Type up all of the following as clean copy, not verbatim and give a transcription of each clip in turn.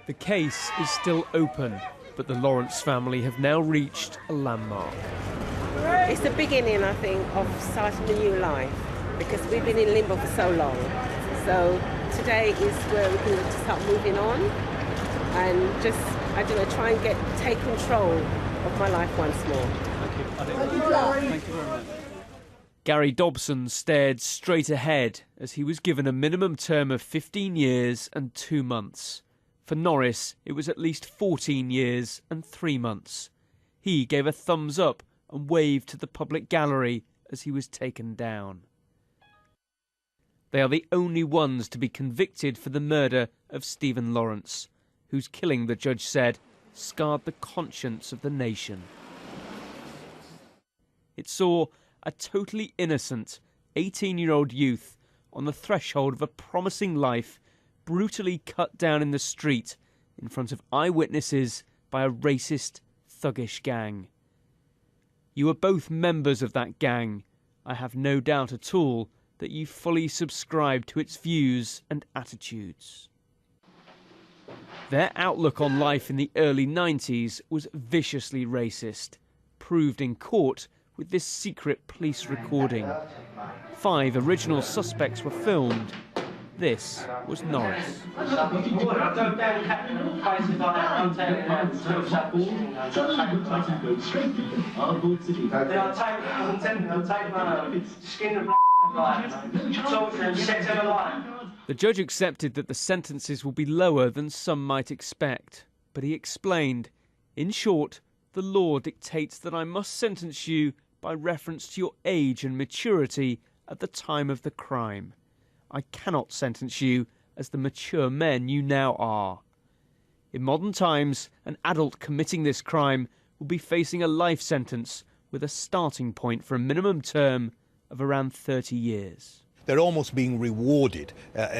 The case is still open, but the Lawrence family have now reached a landmark. It's the beginning, I think, of starting a new life, because we've been in limbo for so long. So today is where we can start moving on and just, I don't know, try and take control of my life once more. Thank you. Thank you very much. Gary Dobson stared straight ahead as he was given a minimum term of 15 years and 2 months. For Norris, it was at least 14 years and 3 months. He gave a thumbs up and waved to the public gallery as he was taken down. They are the only ones to be convicted for the murder of Stephen Lawrence, whose killing, the judge said, scarred the conscience of the nation. It saw a totally innocent 18-year-old youth on the threshold of a promising life brutally cut down in the street in front of eyewitnesses by a racist, thuggish gang. You are both members of that gang. I have no doubt at all that you fully subscribe to its views and attitudes. Their outlook on life in the early 90s was viciously racist, proved in court with this secret police recording. 5 original suspects were filmed. This was Norris. The judge accepted that the sentences will be lower than some might expect, but he explained, in short, the law dictates that I must sentence you by reference to your age and maturity at the time of the crime. I cannot sentence you as the mature men you now are. In modern times, an adult committing this crime will be facing a life sentence with a starting point for a minimum term of around 30 years. They're almost being rewarded,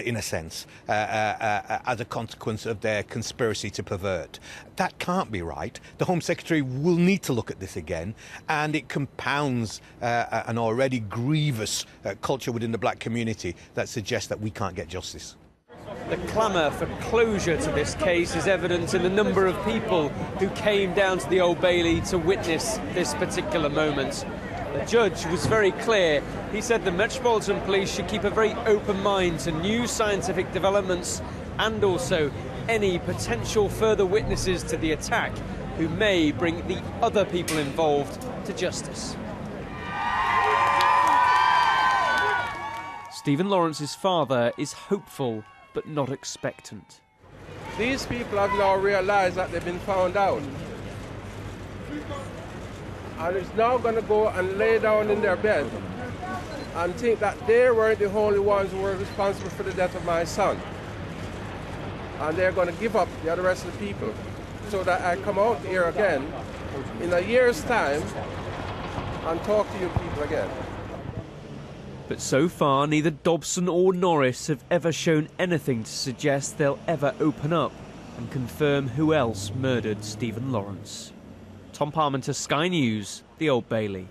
in a sense, as a consequence of their conspiracy to pervert. That can't be right. The Home Secretary will need to look at this again, and it compounds an already grievous culture within the black community that suggests that we can't get justice. The clamour for closure to this case is evident in the number of people who came down to the Old Bailey to witness this particular moment. The judge was very clear. He said the Metropolitan Police should keep a very open mind to new scientific developments and also any potential further witnesses to the attack who may bring the other people involved to justice. Stephen Lawrence's father is hopeful but not expectant. These people have now realised that they've been found out. And it's now going to go and lay down in their bed and think that they weren't the only ones who were responsible for the death of my son. And they're going to give up the other rest of the people so that I come out here again in a year's time and talk to you people again. But so far, neither Dobson or Norris have ever shown anything to suggest they'll ever open up and confirm who else murdered Stephen Lawrence. Tom Parmenter, Sky News, the Old Bailey.